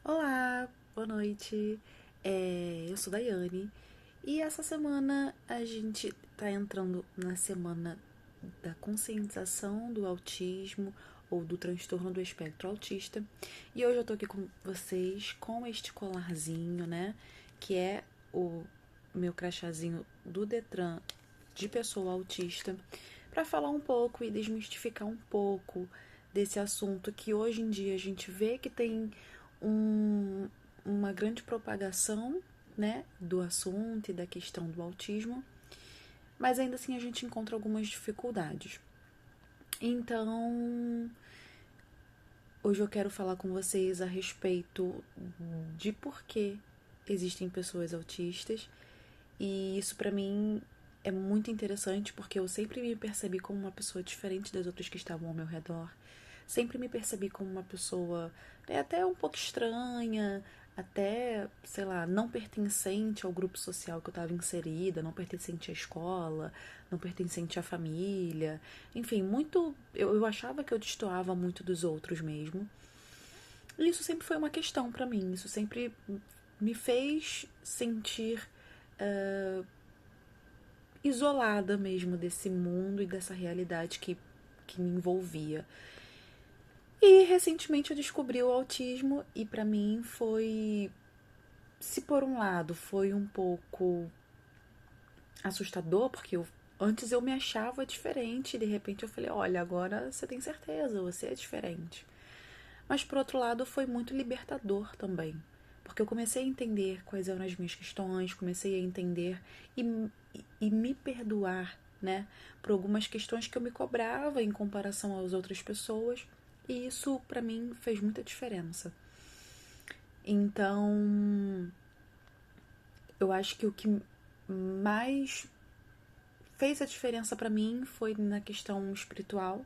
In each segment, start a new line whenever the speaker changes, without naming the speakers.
Olá, boa noite. Eu sou Daiane e essa semana a gente tá entrando na semana da conscientização do autismo ou do transtorno do espectro autista. E hoje eu tô aqui com vocês com este colarzinho, né? Que é o meu crachazinho do Detran de pessoa autista, para falar um pouco e desmistificar um pouco desse assunto que hoje em dia a gente vê que tem uma grande propagação, né, do assunto e da questão do autismo, mas ainda assim a gente encontra algumas dificuldades. Então, hoje eu quero falar com vocês a respeito de por que existem pessoas autistas, e isso para mim é muito interessante porque eu sempre me percebi como uma pessoa diferente das outras que estavam ao meu redor. Sempre me percebi como uma pessoa, né, até um pouco estranha, até, sei lá, não pertencente ao grupo social que eu estava inserida, não pertencente à escola, não pertencente à família. Enfim, muito. Eu achava que eu destoava muito dos outros mesmo. E isso sempre foi uma questão para mim. Isso sempre me fez sentir isolada mesmo desse mundo e dessa realidade que me envolvia. E recentemente eu descobri o autismo e para mim foi, se por um lado foi um pouco assustador, porque antes eu me achava diferente e de repente eu falei, olha, agora você tem certeza, você é diferente. Mas por outro lado foi muito libertador também, porque eu comecei a entender quais eram as minhas questões, comecei a entender e me perdoar, né, por algumas questões que eu me cobrava em comparação às outras pessoas, e isso para mim fez muita diferença. Então, eu acho que o que mais fez a diferença para mim foi na questão espiritual,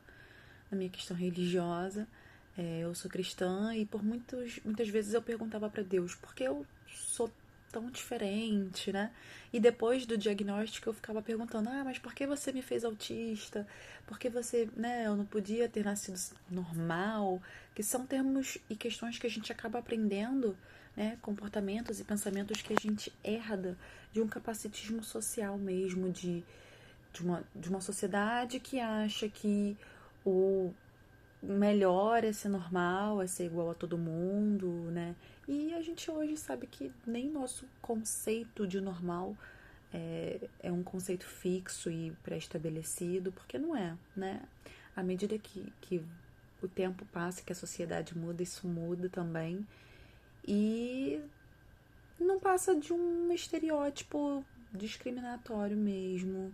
na minha questão religiosa. Eu sou cristã e por muitas vezes eu perguntava para Deus por que eu sou tão diferente, né? E depois do diagnóstico eu ficava perguntando, mas por que você me fez autista? Por que você, né, eu não podia ter nascido normal? Que são termos e questões que a gente acaba aprendendo, né? Comportamentos e pensamentos que a gente herda de um capacitismo social mesmo, de uma sociedade que acha que o melhor é ser normal, é ser igual a todo mundo, né? E a gente hoje sabe que nem nosso conceito de normal é um conceito fixo e pré-estabelecido, porque não é, né? À medida que o tempo passa, que a sociedade muda, isso muda também. E não passa de um estereótipo discriminatório mesmo,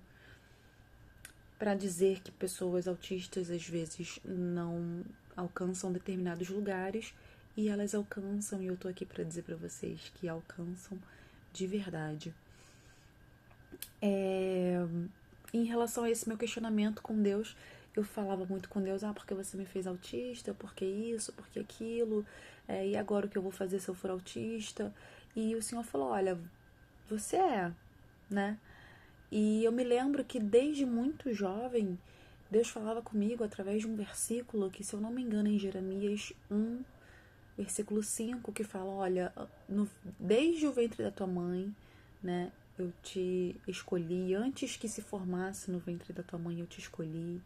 para dizer que pessoas autistas às vezes não alcançam determinados lugares, e elas alcançam, e eu tô aqui para dizer para vocês que alcançam de verdade. Em relação a esse meu questionamento com Deus, eu falava muito com Deus, porque você me fez autista, porque isso, porque aquilo, e agora o que eu vou fazer se eu for autista? E o Senhor falou, olha, você é, né? E eu me lembro que desde muito jovem, Deus falava comigo através de um versículo que, se eu não me engano, em Jeremias 1, versículo 5, que fala, olha, desde o ventre da tua mãe, né, eu te escolhi, antes que se formasse no ventre da tua mãe, eu te escolhi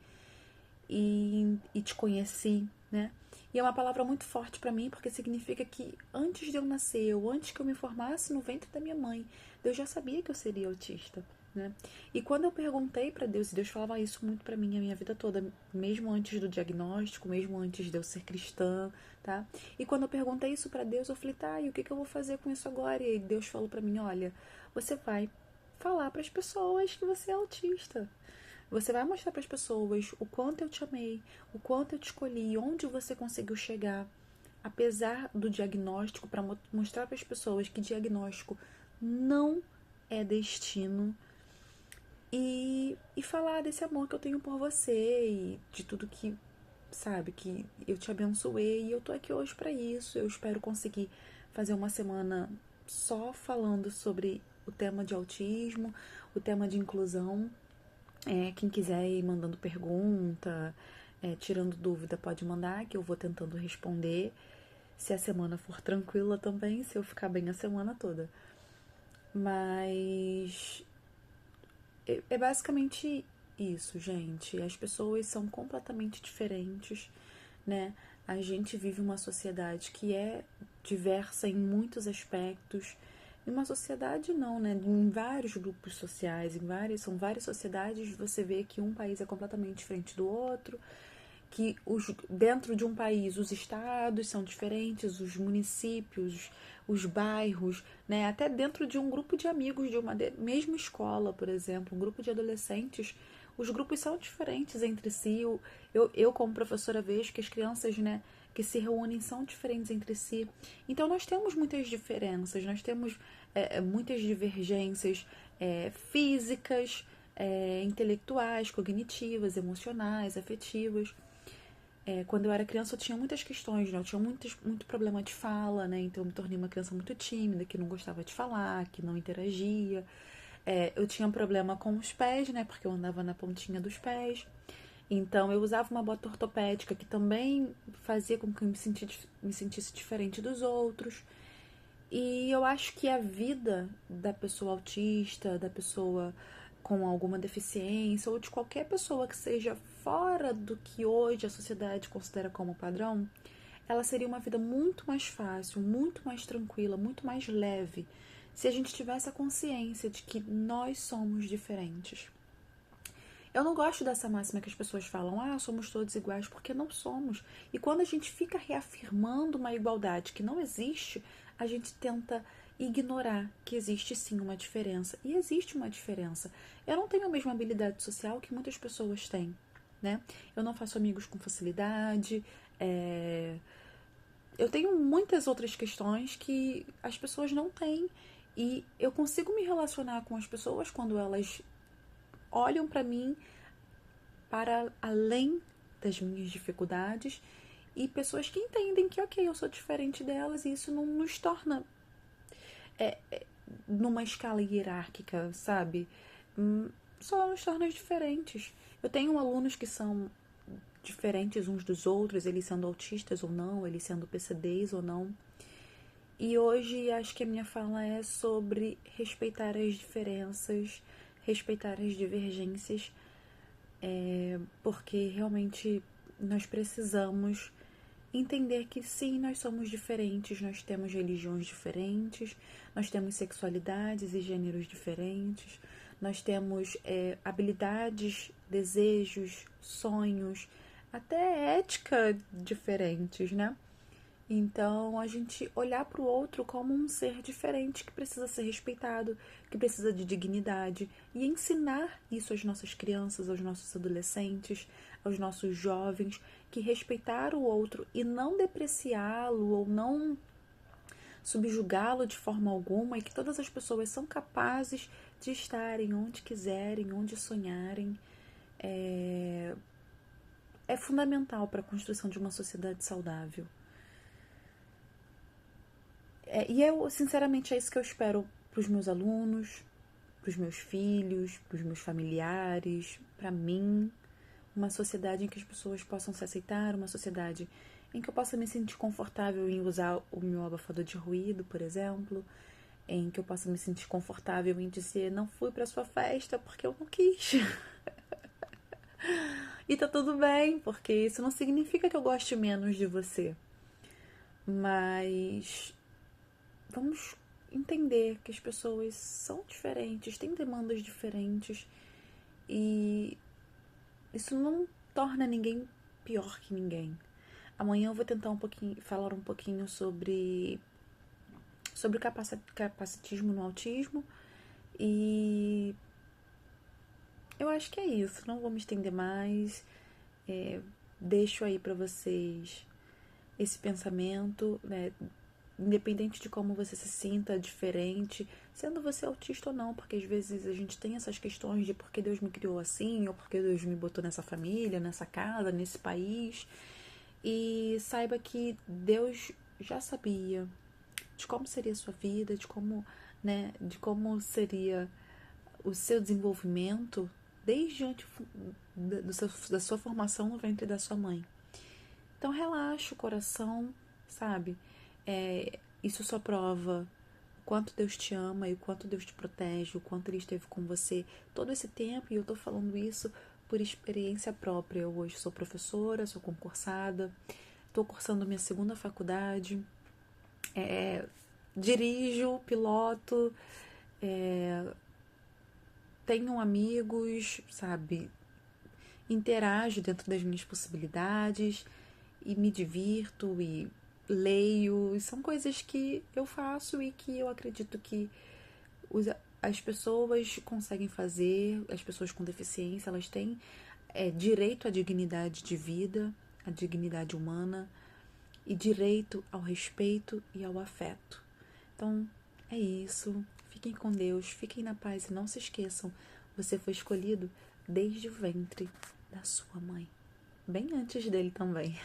e te conheci, né? E é uma palavra muito forte para mim, porque significa que antes de eu nascer, ou antes que eu me formasse no ventre da minha mãe, Deus já sabia que eu seria autista, né? E quando eu perguntei para Deus, e Deus falava isso muito para mim a minha vida toda, mesmo antes do diagnóstico, mesmo antes de eu ser cristã, tá? E quando eu perguntei isso para Deus, eu falei, tá, e o que eu vou fazer com isso agora? E aí Deus falou para mim, olha, você vai falar para as pessoas que você é autista. Você vai mostrar para as pessoas o quanto eu te amei, o quanto eu te escolhi, onde você conseguiu chegar, apesar do diagnóstico, para mostrar para as pessoas que diagnóstico não é destino, e falar desse amor que eu tenho por você e de tudo que, sabe, que eu te abençoei, e eu tô aqui hoje para isso. Eu espero conseguir fazer uma semana só falando sobre o tema de autismo, o tema de inclusão. Quem quiser ir mandando pergunta, tirando dúvida, pode mandar, que eu vou tentando responder. se a semana for tranquila também, se eu ficar bem a semana toda. Mas é basicamente isso, gente. As pessoas são completamente diferentes, né? A gente vive uma sociedade que é diversa em muitos aspectos. E uma sociedade não, né? Em vários grupos sociais, são várias sociedades, você vê que um país é completamente diferente do outro, que dentro de um país os estados são diferentes, os municípios, os bairros, né? Até dentro de um grupo de amigos de uma mesma escola, por exemplo, um grupo de adolescentes, os grupos são diferentes entre si. Eu como professora, vejo que as crianças, né, que se reúnem são diferentes entre si. Então, nós temos muitas diferenças, nós temos muitas divergências físicas, intelectuais, cognitivas, emocionais, afetivas. Quando eu era criança, eu tinha muitas questões, né? Eu tinha muito problema de fala, né? Então, eu me tornei uma criança muito tímida, que não gostava de falar, que não interagia. Eu tinha um problema com os pés, né? Porque eu andava na pontinha dos pés. Então, eu usava uma bota ortopédica que também fazia com que eu me sentisse diferente dos outros. E eu acho que a vida da pessoa autista, da pessoa com alguma deficiência, ou de qualquer pessoa que seja fora do que hoje a sociedade considera como padrão, ela seria uma vida muito mais fácil, muito mais tranquila, muito mais leve, se a gente tivesse a consciência de que nós somos diferentes. Eu não gosto dessa máxima que as pessoas falam, somos todos iguais, porque não somos. E quando a gente fica reafirmando uma igualdade que não existe, a gente tenta ignorar que existe sim uma diferença. E existe uma diferença. Eu não tenho a mesma habilidade social que muitas pessoas têm, né? Eu não faço amigos com facilidade, eu tenho muitas outras questões que as pessoas não têm. E eu consigo me relacionar com as pessoas quando elas olham para mim para além das minhas dificuldades e pessoas que entendem que, ok, eu sou diferente delas e isso não nos torna numa escala hierárquica, sabe? Só nos torna diferentes. Eu tenho alunos que são diferentes uns dos outros, eles sendo autistas ou não, eles sendo PCDs ou não. E hoje acho que a minha fala é sobre respeitar as diferenças, respeitar as divergências, porque realmente nós precisamos entender que sim, nós somos diferentes, nós temos religiões diferentes, nós temos sexualidades e gêneros diferentes, nós temos habilidades, desejos, sonhos, até ética diferentes, né? Então, a gente olhar para o outro como um ser diferente que precisa ser respeitado, que precisa de dignidade e ensinar isso às nossas crianças, aos nossos adolescentes, aos nossos jovens, que respeitar o outro e não depreciá-lo ou não subjugá-lo de forma alguma e que todas as pessoas são capazes de estarem onde quiserem, onde sonharem, é fundamental para a construção de uma sociedade saudável. E eu, sinceramente, é isso que eu espero para os meus alunos, para os meus filhos, para os meus familiares, para mim. Uma sociedade em que as pessoas possam se aceitar, uma sociedade em que eu possa me sentir confortável em usar o meu abafador de ruído, por exemplo, em que eu possa me sentir confortável em dizer não fui para sua festa porque eu não quis. E tá tudo bem, porque isso não significa que eu goste menos de você. Mas vamos entender que as pessoas são diferentes, têm demandas diferentes e isso não torna ninguém pior que ninguém. Amanhã eu vou tentar falar um pouquinho sobre capacitismo no autismo e eu acho que é isso. Não vou me estender mais. Deixo aí para vocês esse pensamento, né? Independente de como você se sinta diferente, sendo você autista ou não, porque às vezes a gente tem essas questões de por que Deus me criou assim, ou por que Deus me botou nessa família, nessa casa, nesse país. E saiba que Deus já sabia de como seria a sua vida, de como seria o seu desenvolvimento desde antes da sua formação no ventre da sua mãe. Então relaxa o coração, sabe? Isso só prova o quanto Deus te ama e o quanto Deus te protege, o quanto Ele esteve com você todo esse tempo. E eu tô falando isso por experiência própria. Eu hoje sou professora, sou concursada, tô cursando minha segunda faculdade, dirijo, piloto, tenho amigos, sabe? Interajo dentro das minhas possibilidades e me divirto e leio. E são coisas que eu faço e que eu acredito que as pessoas conseguem fazer, as pessoas com deficiência, elas têm direito à dignidade de vida, à dignidade humana e direito ao respeito e ao afeto. Então, é isso. Fiquem com Deus, fiquem na paz e não se esqueçam, você foi escolhido desde o ventre da sua mãe. Bem antes dele também.